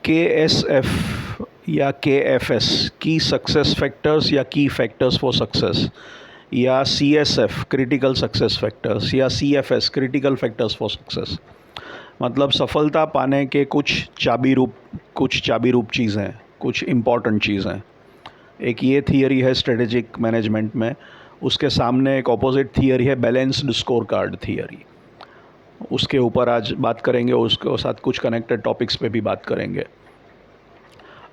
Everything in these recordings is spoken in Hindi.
KSF या KFS की सक्सेस फैक्टर्स या की फैक्टर्स फॉर सक्सेस, या CSF क्रिटिकल सक्सेस फैक्टर्स, या CFS critical factors for success. मतलब सफलता पाने के कुछ चाबी रूप चीज़ें, कुछ इम्पॉर्टेंट चीज़ें। एक ये थियरी है स्ट्रेटेजिक मैनेजमेंट में, उसके सामने एक ऑपोजिट थियरी है बैलेंस्ड स्कोर कार्ड थियरी। उसके ऊपर आज बात करेंगे, उसके साथ कुछ कनेक्टेड टॉपिक्स पे भी बात करेंगे।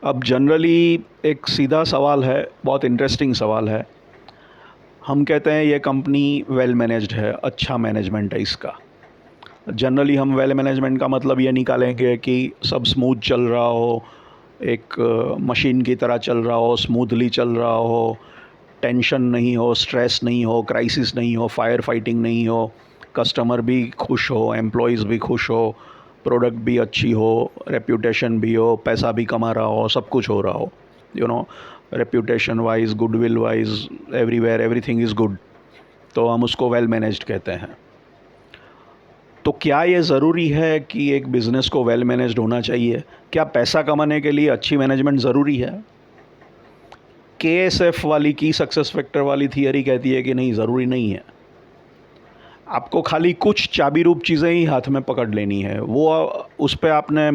अब जनरली एक सीधा सवाल है, बहुत इंटरेस्टिंग सवाल है। हम कहते हैं ये कंपनी वेल मैनेज्ड है, अच्छा मैनेजमेंट है इसका। जनरली हम वेल मैनेजमेंट का मतलब ये निकालेंगे कि सब स्मूथ चल रहा हो, एक मशीन की तरह चल रहा हो, स्मूथली चल रहा हो, टेंशन नहीं हो, स्ट्रेस नहीं हो, क्राइसिस नहीं हो, फायर फाइटिंग नहीं हो, कस्टमर भी खुश हो, एम्प्लॉयज़ भी खुश हो, प्रोडक्ट भी अच्छी हो, रेप्यूटेशन भी हो, पैसा भी कमा रहा हो, सब कुछ हो रहा हो, reputation wise, goodwill wise, everywhere everything is good, तो हम उसको वेल मैनेज्ड कहते हैं। तो क्या ये ज़रूरी है कि एक बिज़नेस को वेल मैनेज्ड होना चाहिए? क्या पैसा कमाने के लिए अच्छी मैनेजमेंट ज़रूरी है? KSF वाली की सक्सेस फैक्टर वाली थियरी कहती है कि नहीं, ज़रूरी नहीं है। आपको खाली कुछ चाबी रूप चीज़ें ही हाथ में पकड़ लेनी है, वो उस पर आपने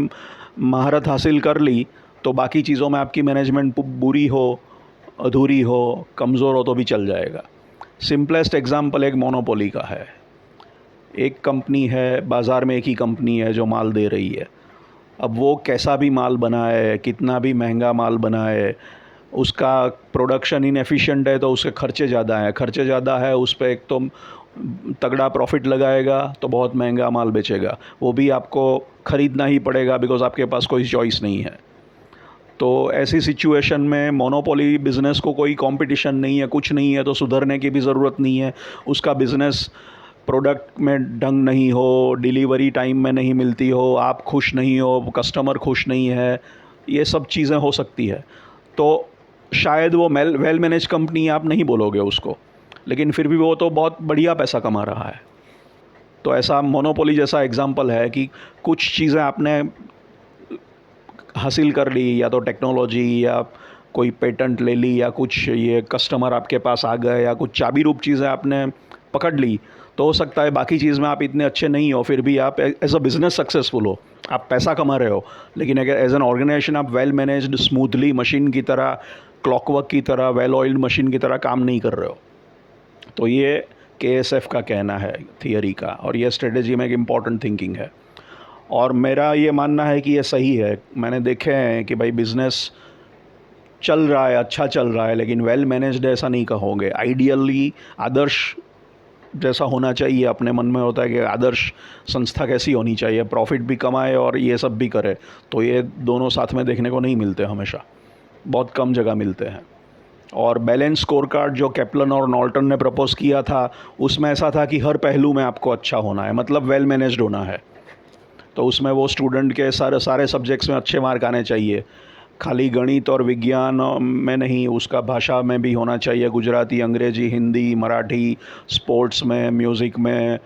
महारत हासिल कर ली तो बाकी चीज़ों में आपकी मैनेजमेंट बुरी हो, अधूरी हो, कमज़ोर हो तो भी चल जाएगा। सिंपलेस्ट एग्जांपल एक मोनोपोली का है। एक कंपनी है, बाज़ार में एक ही कंपनी है जो माल दे रही है। अब वो कैसा भी माल बनाए, कितना भी महंगा माल बनाए, उसका प्रोडक्शन इनएफिशिएंट है तो उसके खर्चे ज़्यादा हैं, खर्चे ज़्यादा है उस पर एक तो तगड़ा प्रॉफिट लगाएगा तो बहुत महंगा माल बेचेगा, वो भी आपको ख़रीदना ही पड़ेगा बिकॉज़ आपके पास कोई चॉइस नहीं है। तो ऐसी सिचुएशन में मोनोपोली बिज़नेस को कोई कंपटीशन नहीं है, कुछ नहीं है, तो सुधरने की भी ज़रूरत नहीं है। उसका बिज़नेस प्रोडक्ट में ढंग नहीं हो, डिलीवरी टाइम में नहीं मिलती हो, आप खुश नहीं हो, कस्टमर खुश नहीं है, ये सब चीज़ें हो सकती है। तो शायद वो वेल मैनेज कंपनी आप नहीं बोलोगे उसको, लेकिन फिर भी वो तो बहुत बढ़िया पैसा कमा रहा है। तो ऐसा मोनोपोली जैसा एग्जांपल है कि कुछ चीज़ें आपने हासिल कर ली, या तो टेक्नोलॉजी या कोई पेटेंट ले ली, या कुछ ये कस्टमर आपके पास आ गए, या कुछ चाबी रूप चीज़ें आपने पकड़ ली, तो हो सकता है बाकी चीज़ में आप इतने अच्छे नहीं हो, फिर भी आप एज अ बिज़नेस सक्सेसफुल हो, आप पैसा कमा रहे हो, लेकिन अगर एज एन ऑर्गेनाइजेशन आप वेल मैनेज्ड, स्मूथली, मशीन की तरह, क्लॉकवर्क की तरह, वेल ऑयल्ड मशीन की तरह काम नहीं कर रहे हो। तो ये KSF का कहना है थियरी का, और ये स्ट्रेटेजी में एक इम्पॉर्टेंट थिंकिंग है, और मेरा ये मानना है कि ये सही है। मैंने देखे हैं कि भाई बिज़नेस चल रहा है, अच्छा चल रहा है, लेकिन वेल मैनेज्ड ऐसा नहीं कहोगे। आइडियली आदर्श जैसा होना चाहिए, अपने मन में होता है कि आदर्श संस्था कैसी होनी चाहिए, प्रॉफिट भी कमाए और ये सब भी करे, तो ये दोनों साथ में देखने को नहीं मिलते, हमेशा बहुत कम जगह मिलते हैं। और बैलेंस स्कोर कार्ड जो कैपलन और नॉल्टन ने प्रपोज़ किया था, उसमें ऐसा था कि हर पहलू में आपको अच्छा होना है, मतलब वेल मैनेज्ड होना है। तो उसमें वो स्टूडेंट के सारे सब्जेक्ट्स में अच्छे मार्क आने चाहिए, खाली गणित और विज्ञान में नहीं, उसका भाषा में भी होना चाहिए, गुजराती, अंग्रेजी, हिंदी, मराठी, स्पोर्ट्स में, म्यूज़िक में,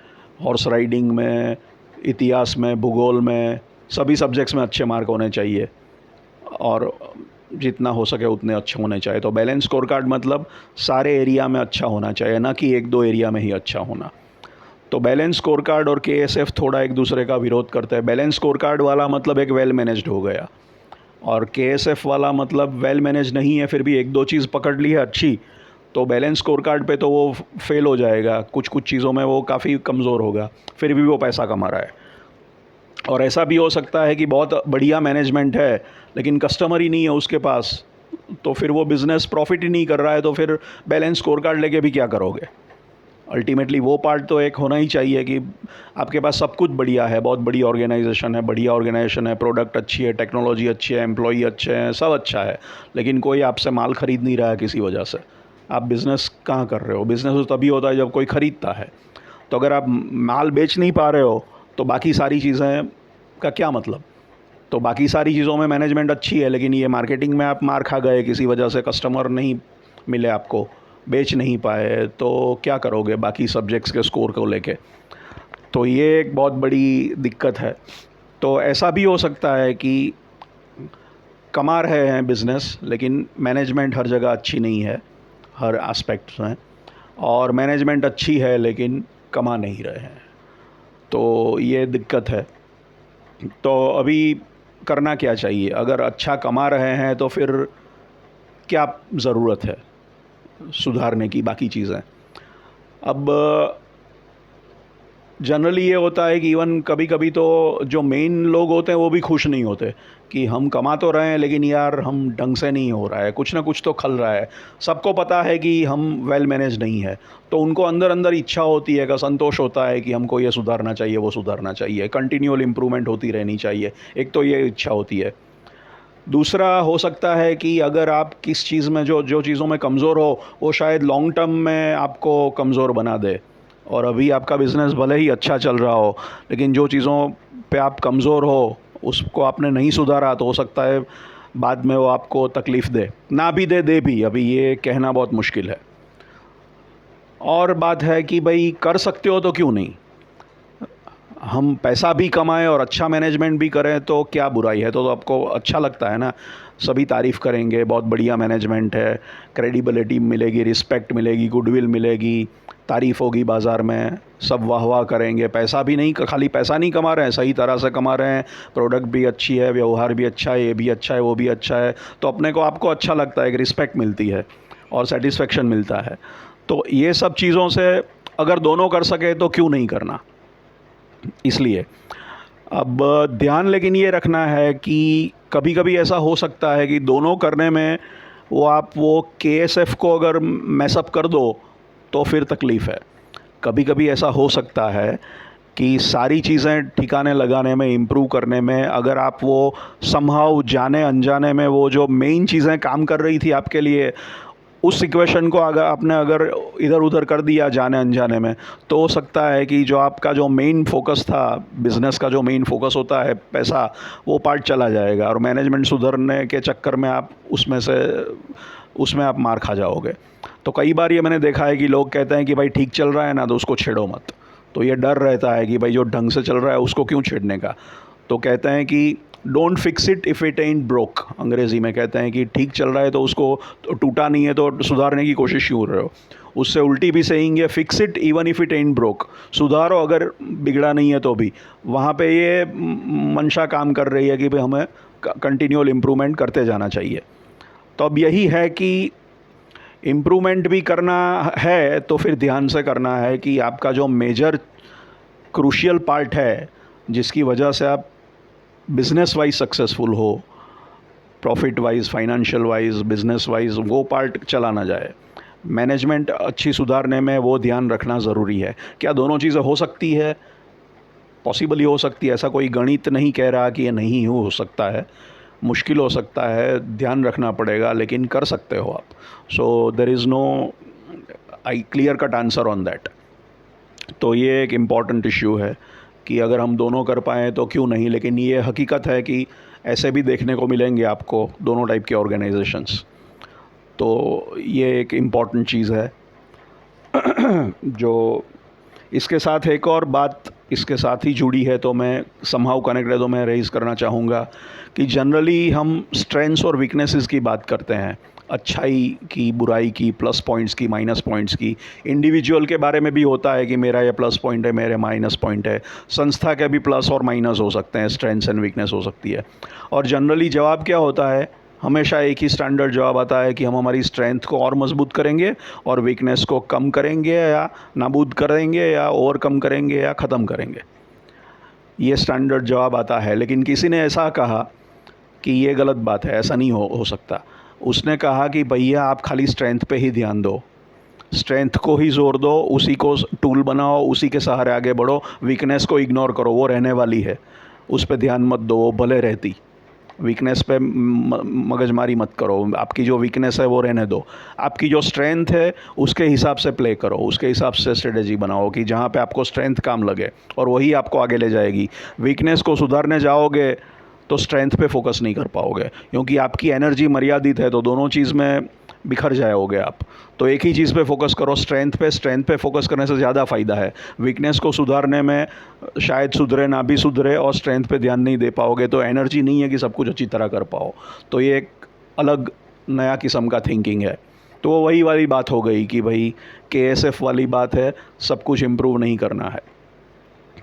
हॉर्स राइडिंग में, इतिहास में, भूगोल में, सभी सब्जेक्ट्स में अच्छे मार्क होने चाहिए, और जितना हो सके उतने अच्छे होने चाहिए। तो बैलेंस स्कोर कार्ड मतलब सारे एरिया में अच्छा होना चाहिए, ना कि एक दो एरिया में ही अच्छा होना। तो बैलेंस स्कोर कार्ड और KSF थोड़ा एक दूसरे का विरोध करते हैं। बैलेंस स्कोर कार्ड वाला मतलब एक वेल मैनेज्ड हो गया, और KSF वाला मतलब वेल मैनेज नहीं है, फिर भी एक दो चीज़ पकड़ ली है अच्छी, तो बैलेंस स्कोर कार्ड पे तो वो फेल हो जाएगा, कुछ कुछ चीज़ों में वो काफ़ी कमज़ोर होगा, फिर भी वो पैसा कमा रहा है। और ऐसा भी हो सकता है कि बहुत बढ़िया मैनेजमेंट है लेकिन कस्टमर ही नहीं है उसके पास, तो फिर वो बिज़नेस प्रॉफिट ही नहीं कर रहा है, तो फिर बैलेंस स्कोर कार्ड लेके भी क्या करोगे। अल्टीमेटली वो पार्ट तो एक होना ही चाहिए कि आपके पास सब कुछ बढ़िया है, बहुत बड़ी ऑर्गेनाइजेशन है, बढ़िया ऑर्गेनाइजेशन है, प्रोडक्ट अच्छी है, टेक्नोलॉजी अच्छी है, एम्प्लॉई अच्छे हैं, सब अच्छा है, लेकिन कोई आपसे माल ख़रीद नहीं रहा है किसी वजह से। आप बिज़नेस कहाँ कर रहे हो? बिज़नेस तो तभी होता है जब कोई ख़रीदता है। तो अगर आप माल बेच नहीं पा रहे हो तो बाकी सारी चीज़ें का क्या मतलब। तो बाकी सारी चीज़ों में मैनेजमेंट अच्छी है, लेकिन ये मार्केटिंग में आप मार खा गए किसी वजह से, कस्टमर नहीं मिले आपको, बेच नहीं पाए, तो क्या करोगे बाकी सब्जेक्ट्स के स्कोर को लेके। तो ये एक बहुत बड़ी दिक्कत है। तो ऐसा भी हो सकता है कि कमा रहे हैं बिज़नेस, लेकिन मैनेजमेंट हर जगह अच्छी नहीं है, हर एस्पेक्ट्स में, और मैनेजमेंट अच्छी है लेकिन कमा नहीं रहे हैं, तो ये दिक्कत है। तो अभी करना क्या चाहिए? अगर अच्छा कमा रहे हैं तो फिर क्या ज़रूरत है सुधारने की बाकी चीज़ें? अब जनरली ये होता है कि इवन कभी कभी तो जो मेन लोग होते हैं वो भी खुश नहीं होते कि हम कमा तो रहे हैं लेकिन यार हम ढंग से नहीं हो रहा है, कुछ ना कुछ तो खल रहा है। सबको पता है कि हम वेल मैनेज नहीं है, तो उनको अंदर अंदर इच्छा होती है, का संतोष होता है कि हमको ये सुधारना चाहिए, वो सुधारना चाहिए, कंटिन्यूअल इम्प्रूवमेंट होती रहनी चाहिए। एक तो ये इच्छा होती है। दूसरा हो सकता है कि अगर आप किस चीज़ में जो जो चीज़ों में कमज़ोर हो वो शायद लॉन्ग टर्म में आपको कमज़ोर बना दे, और अभी आपका बिज़नेस भले ही अच्छा चल रहा हो लेकिन जो चीज़ों पे आप कमज़ोर हो उसको आपने नहीं सुधारा, तो हो सकता है बाद में वो आपको तकलीफ़ दे, ना भी दे भी, अभी ये कहना बहुत मुश्किल है। और बात है कि भाई कर सकते हो तो क्यों नहीं, हम पैसा भी कमाएं और अच्छा मैनेजमेंट भी करें तो क्या बुराई है? तो आपको अच्छा लगता है ना, सभी तारीफ़ करेंगे बहुत बढ़िया मैनेजमेंट है, क्रेडिबिलिटी मिलेगी, रिस्पेक्ट मिलेगी, गुडविल मिलेगी, तारीफ़ होगी बाज़ार में, सब वाह वाह करेंगे। पैसा भी नहीं, खाली पैसा नहीं कमा रहे हैं, सही तरह से कमा रहे हैं, प्रोडक्ट भी अच्छी है, व्यवहार भी अच्छा है, ये भी अच्छा है, वो भी अच्छा है, तो अपने को आपको अच्छा लगता है, एक रिस्पेक्ट मिलती है और सेटिस्फेक्शन मिलता है। तो ये सब चीज़ों से अगर दोनों कर सके तो क्यों नहीं करना? इसलिए अब ध्यान लेकिन ये रखना है कि कभी कभी ऐसा हो सकता है कि दोनों करने में वो KSF को अगर मैसअप कर दो तो फिर तकलीफ़ है। कभी कभी ऐसा हो सकता है कि सारी चीज़ें ठिकाने लगाने में, इम्प्रूव करने में, अगर आप वो समहाउ जाने अनजाने में वो जो मेन चीज़ें काम कर रही थी आपके लिए, उस इक्वेशन को अगर इधर उधर कर दिया जाने अनजाने में, तो हो सकता है कि जो आपका जो मेन फोकस था, बिज़नेस का जो मेन फोकस होता है पैसा, वो पार्ट चला जाएगा और मैनेजमेंट सुधरने के चक्कर में आप उसमें आप मार खा जाओगे। तो कई बार ये मैंने देखा है कि लोग कहते हैं कि भाई ठीक चल रहा है ना तो उसको छेड़ो मत, तो ये डर रहता है कि भाई जो ढंग से चल रहा है उसको क्यों छेड़ने का। तो कहते हैं कि don't fix it if it ant broke, अंग्रेज़ी में कहते हैं कि ठीक चल रहा है तो उसको, तो टूटा नहीं है तो सुधारने की कोशिश क्यों कर रहे हो। उससे उल्टी भी सेइंग है, fix it even if it ant broke, सुधारो अगर बिगड़ा नहीं है तो भी। वहाँ पे ये मंशा काम कर रही है कि भाई हमें कंटिन्यूअल इम्प्रूवमेंट करते जाना चाहिए। तो अब यही है कि इम्प्रूवमेंट भी करना है तो फिर ध्यान से करना है कि आपका जो मेजर क्रूशियल पार्ट है जिसकी वजह से आप बिज़नेस वाइज सक्सेसफुल हो, profit wise, financial wise, business wise, वो पार्ट चला ना जाए। मैनेजमेंट अच्छी सुधारने में वो ध्यान रखना ज़रूरी है। क्या दोनों चीज़ें हो सकती है? पॉसिबली हो सकती है, ऐसा कोई गणित नहीं कह रहा कि ये नहीं हो सकता है, मुश्किल हो सकता है, ध्यान रखना पड़ेगा, लेकिन कर सकते हो आप। So there is no I clear cut answer on that. तो ये एक इम्पॉर्टेंट इश्यू है कि अगर हम दोनों कर पाएँ तो क्यों नहीं, लेकिन ये हकीकत है कि ऐसे भी देखने को मिलेंगे आपको दोनों टाइप के ऑर्गेनाइजेशंस। तो ये एक इम्पॉर्टेंट चीज़ है। जो इसके साथ एक और बात इसके साथ ही जुड़ी है, तो मैं समहाउ कनेक्ट है, तो मैं रेज़ करना चाहूँगा कि जनरली हम स्ट्रेंथ्स और वीकनेसेस की बात करते हैं, अच्छाई की, बुराई की, प्लस पॉइंट्स की, माइनस पॉइंट्स की। इंडिविजुअल के बारे में भी होता है कि मेरा ये प्लस पॉइंट है, मेरे माइनस पॉइंट है। संस्था के भी प्लस और माइनस हो सकते हैं, स्ट्रेंथ्स एंड वीकनेस हो सकती है। और जनरली जवाब क्या होता है? हमेशा एक ही स्टैंडर्ड जवाब आता है कि हम हमारी स्ट्रेंथ को और मजबूत करेंगे और वीकनेस को कम करेंगे या नाबूद करेंगे या ओवरकम करेंगे या ख़त्म करेंगे। ये स्टैंडर्ड जवाब आता है। लेकिन किसी ने ऐसा कहा कि ये गलत बात है, ऐसा नहीं हो सकता। उसने कहा कि भैया आप खाली स्ट्रेंथ पे ही ध्यान दो, स्ट्रेंथ को ही जोर दो, उसी को टूल बनाओ, उसी के सहारे आगे बढ़ो, वीकनेस को इग्नोर करो, वो रहने वाली है, उस पर ध्यान मत दो, वो भले रहती। वीकनेस पे मगजमारी मत करो, आपकी जो वीकनेस है वो रहने दो, आपकी जो स्ट्रेंथ है उसके हिसाब से प्ले करो, उसके हिसाब से स्ट्रेटेजी बनाओ कि जहाँ पे आपको स्ट्रेंथ काम लगे और वही आपको आगे ले जाएगी। वीकनेस को सुधारने जाओगे तो स्ट्रेंथ पे फोकस नहीं कर पाओगे, क्योंकि आपकी एनर्जी मर्यादित है। तो दोनों चीज़ में बिखर जाओगे आप। तो एक ही चीज़ पे फोकस करो, स्ट्रेंथ पे फोकस करने से ज़्यादा फ़ायदा है। वीकनेस को सुधारने में शायद सुधरे ना भी सुधरे, और स्ट्रेंथ पे ध्यान नहीं दे पाओगे तो एनर्जी नहीं है कि सब कुछ अच्छी तरह कर पाओ। तो ये एक अलग नया किस्म का थिंकिंग है। तो वो वही वाली बात हो गई कि भाई KSF वाली बात है, सब कुछ इम्प्रूव नहीं करना है।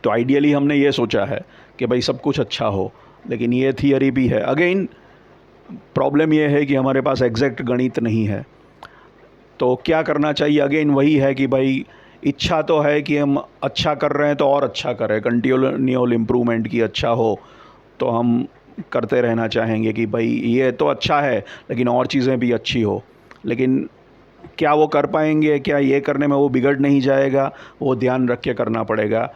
तो आइडियली हमने ये सोचा है कि भाई सब कुछ अच्छा हो, लेकिन ये थियरी भी है। अगेन प्रॉब्लम ये है कि हमारे पास एग्जैक्ट गणित नहीं है। तो क्या करना चाहिए? अगेन वही है कि भाई इच्छा तो है कि हम अच्छा कर रहे हैं तो और अच्छा करें, कंटिन्यूअल इम्प्रूवमेंट की अच्छा हो तो हम करते रहना चाहेंगे कि भाई ये तो अच्छा है लेकिन और चीज़ें भी अच्छी हो। लेकिन क्या वो कर पाएंगे? क्या ये करने में वो बिगड़ नहीं जाएगा? वो ध्यान रख के करना पड़ेगा।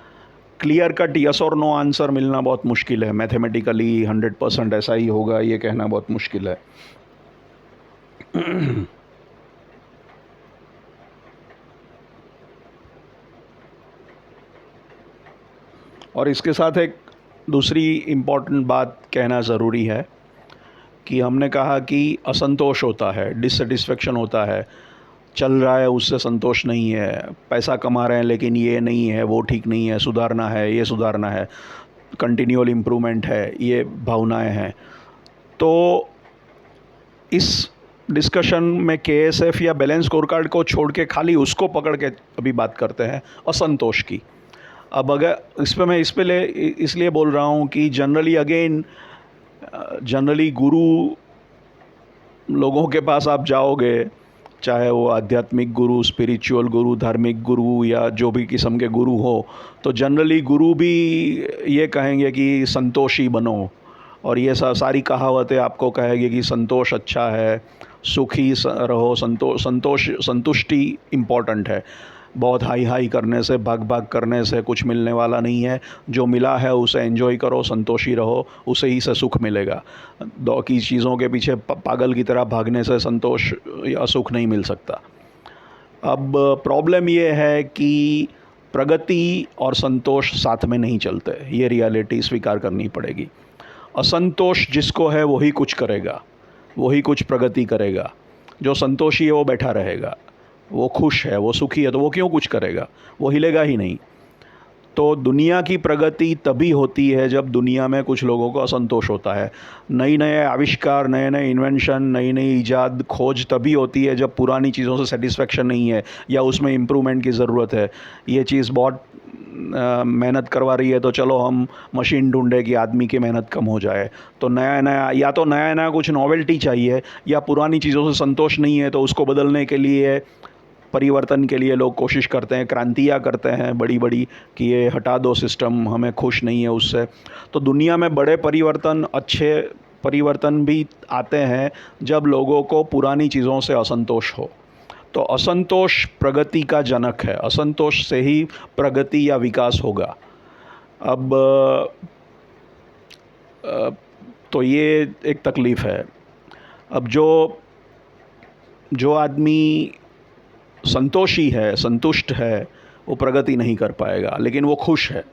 क्लियर कट यस और नो आंसर मिलना बहुत मुश्किल है। मैथमेटिकली 100% ऐसा ही होगा ये कहना बहुत मुश्किल है। और इसके साथ एक दूसरी इम्पॉर्टेंट बात कहना ज़रूरी है कि हमने कहा कि असंतोष होता है, डिससेटिस्फेक्शन होता है, चल रहा है उससे संतोष नहीं है, पैसा कमा रहे हैं लेकिन ये नहीं है, वो ठीक नहीं है, सुधारना है, ये सुधारना है, कंटिन्यूअल इम्प्रूवमेंट है, ये भावनाएं हैं। तो इस डिस्कशन में KSF या बैलेंस स्कोर कार्ड को छोड़ के खाली उसको पकड़ के अभी बात करते हैं, असंतोष की। अब अगर इस पे इसलिए बोल रहा हूँ कि जनरली गुरु लोगों के पास आप जाओगे, चाहे वो आध्यात्मिक गुरु, स्पिरिचुअल गुरु, धार्मिक गुरु या जो भी किस्म के गुरु हो, तो जनरली गुरु भी ये कहेंगे कि संतोषी बनो, और ये सारी कहावतें आपको कहेगी कि संतोष अच्छा है, सुखी रहो, संतुष्टि इम्पॉर्टेंट है। बहुत हाई करने से, भाग करने से कुछ मिलने वाला नहीं है। जो मिला है उसे एंजॉय करो, संतोषी रहो, उसे ही से सुख मिलेगा। दो की चीज़ों के पीछे पागल की तरह भागने से संतोष या सुख नहीं मिल सकता। अब प्रॉब्लम ये है कि प्रगति और संतोष साथ में नहीं चलते, ये रियलिटी स्वीकार करनी पड़ेगी। असंतोष जिसको है वही कुछ करेगा, वही कुछ प्रगति करेगा। जो संतोषी है वो बैठा रहेगा, वो खुश है, वो सुखी है, तो वो क्यों कुछ करेगा? वो हिलेगा ही नहीं। तो दुनिया की प्रगति तभी होती है जब दुनिया में कुछ लोगों को असंतोष होता है। नए आविष्कार, नए इन्वेंशन, नई ईजाद, खोज तभी होती है जब पुरानी चीज़ों से सेटिस्फेक्शन नहीं है या उसमें इम्प्रूवमेंट की ज़रूरत है। ये चीज़ बहुत मेहनत करवा रही है तो चलो हम मशीन ढूंढे कि आदमी की मेहनत कम हो जाए। तो नया कुछ नॉवेल्टी चाहिए, या पुरानी चीज़ों से संतोष नहीं है तो उसको बदलने के लिए, परिवर्तन के लिए लोग कोशिश करते हैं, क्रांतियाँ करते हैं बड़ी बड़ी कि ये हटा दो सिस्टम, हमें खुश नहीं है उससे। तो दुनिया में बड़े परिवर्तन, अच्छे परिवर्तन भी आते हैं जब लोगों को पुरानी चीज़ों से असंतोष हो। तो असंतोष प्रगति का जनक है, असंतोष से ही प्रगति या विकास होगा। अब तो ये एक तकलीफ़ है। अब जो आदमी संतोषी है, संतुष्ट है, वो प्रगति नहीं कर पाएगा लेकिन वो खुश है।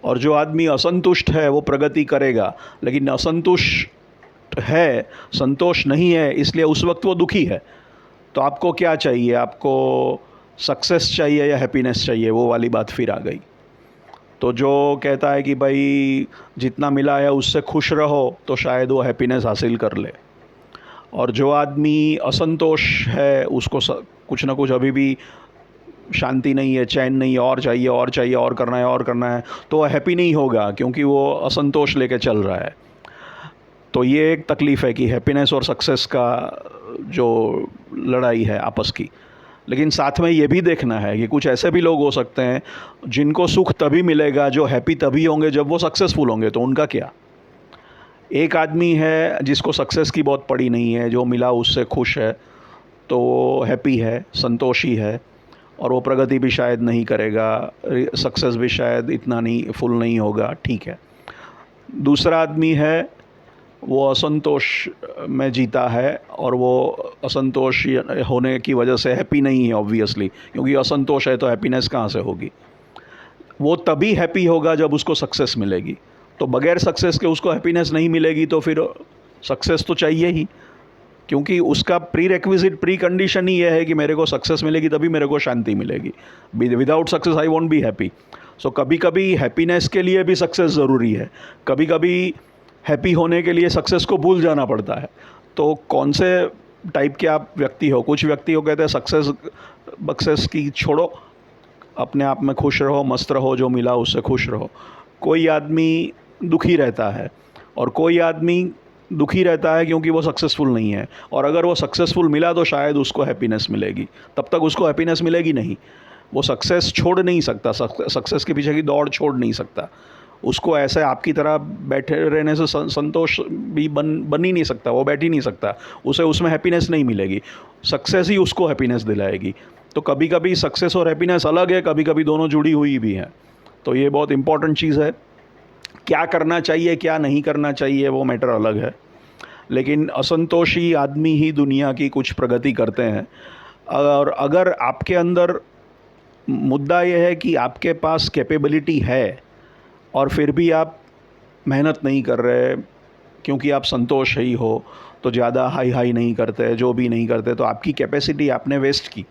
और जो आदमी असंतुष्ट है वो प्रगति करेगा लेकिन असंतुष्ट है, संतोष नहीं है, इसलिए उस वक्त वो दुखी है। तो आपको क्या चाहिए? आपको सक्सेस चाहिए या हैप्पीनेस चाहिए? वो वाली बात फिर आ गई। तो जो कहता है कि भाई जितना मिला है उससे खुश रहो, तो शायद वो हैप्पीनेस हासिल कर ले। और जो आदमी असंतोष है, उसको कुछ ना कुछ अभी भी शांति नहीं है, चैन नहीं है, और चाहिए और करना है, तो वो हैप्पी नहीं होगा क्योंकि वो असंतोष लेके चल रहा है। तो ये एक तकलीफ़ है कि हैप्पीनेस और सक्सेस का जो लड़ाई है आपस की। लेकिन साथ में ये भी देखना है कि कुछ ऐसे भी लोग हो सकते हैं जिनको सुख तभी मिलेगा, जो हैप्पी तभी होंगे जब वो सक्सेसफुल होंगे। तो उनका क्या? एक आदमी है जिसको सक्सेस की बहुत पड़ी नहीं है, जो मिला उससे खुश है, तो वो हैप्पी है, संतोषी है, और वो प्रगति भी शायद नहीं करेगा, सक्सेस भी शायद इतना नहीं फुल नहीं होगा, ठीक है। दूसरा आदमी है वो असंतोष में जीता है और वो असंतोष होने की वजह से हैप्पी नहीं है ऑब्वियसली, क्योंकि असंतोष है तो हैप्पीनेस कहाँ से होगी? वो तभी हैप्पी होगा जब उसको सक्सेस मिलेगी। तो बगैर सक्सेस के उसको हैप्पीनेस नहीं मिलेगी, तो फिर सक्सेस तो चाहिए ही। क्योंकि उसका प्री रिक्विजिट प्री कंडीशन ही ये है कि मेरे को सक्सेस मिलेगी तभी मेरे को शांति मिलेगी। Without success I won't be happy. So कभी कभी हैप्पीनेस के लिए भी सक्सेस ज़रूरी है, कभी कभी हैप्पी होने के लिए सक्सेस को भूल जाना पड़ता है। तो कौन से टाइप के आप व्यक्ति हो? कुछ व्यक्ति को कहते हैं सक्सेस की छोड़ो, अपने आप में खुश रहो, मस्त रहो, जो मिला उससे खुश रहो। कोई आदमी दुखी रहता है और कोई आदमी दुखी रहता है क्योंकि वो सक्सेसफुल नहीं है, और अगर वो सक्सेसफुल मिला तो शायद उसको हैप्पीनेस मिलेगी, तब तक उसको हैप्पीनेस मिलेगी नहीं। वो सक्सेस छोड़ नहीं सकता, सक्सेस के पीछे की दौड़ छोड़ नहीं सकता। उसको ऐसे आपकी तरह बैठे रहने से संतोष भी बन ही नहीं सकता, वो बैठ ही नहीं सकता, उसे उसमें हैप्पीनेस नहीं मिलेगी। सक्सेस ही उसको हैप्पीनेस दिलाएगी। तो कभी कभी सक्सेस और हैप्पीनेस अलग है, कभी कभी दोनों जुड़ी हुई भी हैं। तो ये बहुत इंपॉर्टेंट चीज़ है। क्या करना चाहिए क्या नहीं करना चाहिए वो मैटर अलग है, लेकिन असंतोषी आदमी ही दुनिया की कुछ प्रगति करते हैं। और अगर आपके अंदर मुद्दा यह है कि आपके पास कैपेबिलिटी है और फिर भी आप मेहनत नहीं कर रहे क्योंकि आप संतोष ही हो, तो ज़्यादा हाई हाई नहीं करते, जो भी नहीं करते, तो आपकी कैपेसिटी आपने वेस्ट की,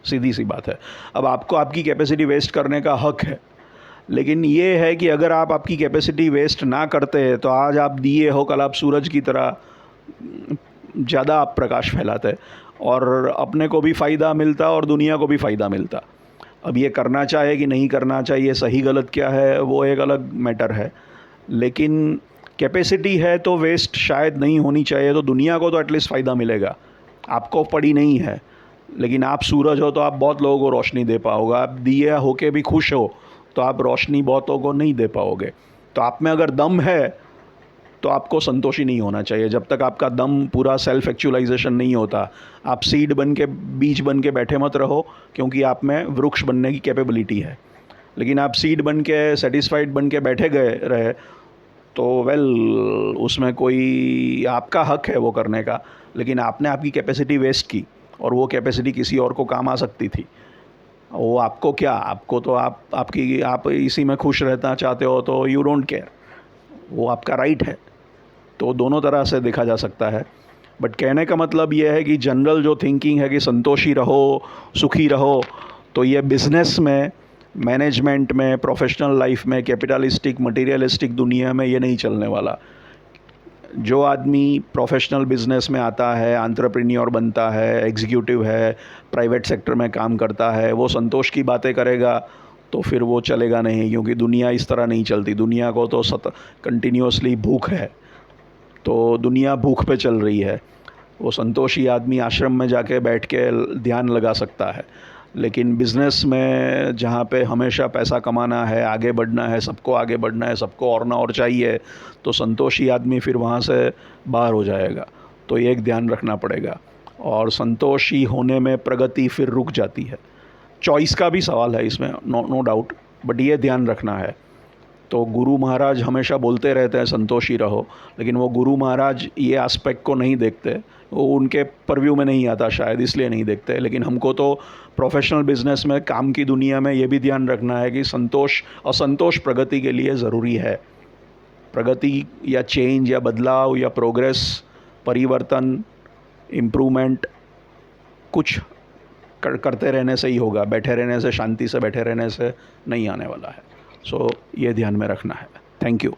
सीधी सी बात है। अब आपको आपकी कैपेसिटी वेस्ट करने का हक है, लेकिन ये है कि अगर आप आपकी कैपेसिटी वेस्ट ना करते तो आज आप दिए हो, कल आप सूरज की तरह ज़्यादा आप प्रकाश फैलाते और अपने को भी फ़ायदा मिलता और दुनिया को भी फ़ायदा मिलता। अब ये करना चाहिए कि नहीं करना चाहिए, सही गलत क्या है, वो एक अलग मैटर है, लेकिन कैपेसिटी है तो वेस्ट शायद नहीं होनी चाहिए। तो दुनिया को तो एटलीस्ट फ़ायदा मिलेगा, आपको पड़ी नहीं है, लेकिन आप सूरज हो तो आप बहुत लोगों को रोशनी दे पाओगे। आप दिए होके भी खुश हो तो आप रोशनी बहुतों को नहीं दे पाओगे। तो आप में अगर दम है तो आपको संतोषी नहीं होना चाहिए। जब तक आपका दम पूरा सेल्फ एक्चुअलाइजेशन नहीं होता, आप सीड बन के, बीज बन के बैठे मत रहो, क्योंकि आप में वृक्ष बनने की कैपेबिलिटी है। लेकिन आप सीड बन के, सेटिस्फाइड बन के बैठे गए रहे तो उसमें कोई, आपका हक है वो करने का, लेकिन आपने आपकी कैपेसिटी वेस्ट की और वो कैपेसिटी किसी और को काम आ सकती थी। वो आपको क्या, आपको तो आप इसी में खुश रहना चाहते हो तो यू डोंट केयर, वो आपका राइट है। तो दोनों तरह से देखा जा सकता है। बट कहने का मतलब ये है कि जनरल जो थिंकिंग है कि संतोषी रहो, सुखी रहो, तो ये बिज़नेस में, मैनेजमेंट में, प्रोफेशनल लाइफ में, कैपिटलिस्टिक मटेरियलिस्टिक दुनिया में ये नहीं चलने वाला। जो आदमी प्रोफेशनल बिजनेस में आता है, एंटरप्रेन्योर बनता है, एग्जीक्यूटिव है, प्राइवेट सेक्टर में काम करता है, वो संतोष की बातें करेगा तो फिर वो चलेगा नहीं, क्योंकि दुनिया इस तरह नहीं चलती। दुनिया को तो कंटिन्यूसली भूख है, तो दुनिया भूख पे चल रही है। वो संतोषी आदमी आश्रम में जाके बैठ के ध्यान लगा सकता है, लेकिन बिज़नेस में जहाँ पे हमेशा पैसा कमाना है, आगे बढ़ना है, सबको आगे बढ़ना है, सबको और ना और चाहिए, तो संतोषी आदमी फिर वहाँ से बाहर हो जाएगा। तो ये एक ध्यान रखना पड़ेगा। और संतोषी होने में प्रगति फिर रुक जाती है। चॉइस का भी सवाल है इसमें, नो डाउट, बट ये ध्यान रखना है। तो गुरु महाराज हमेशा बोलते रहते हैं संतोषी रहो, लेकिन वो गुरु महाराज ये एस्पेक्ट को नहीं देखते, वो उनके परव्यू में नहीं आता शायद, इसलिए नहीं देखते। लेकिन हमको तो प्रोफेशनल बिजनेस में, काम की दुनिया में ये भी ध्यान रखना है कि असंतोष प्रगति के लिए ज़रूरी है। प्रगति या चेंज या बदलाव या प्रोग्रेस, परिवर्तन, इम्प्रूवमेंट कुछ करते रहने से ही होगा, बैठे रहने से, शांति से बैठे रहने से नहीं आने वाला है। सो ये ध्यान में रखना है। Thank you.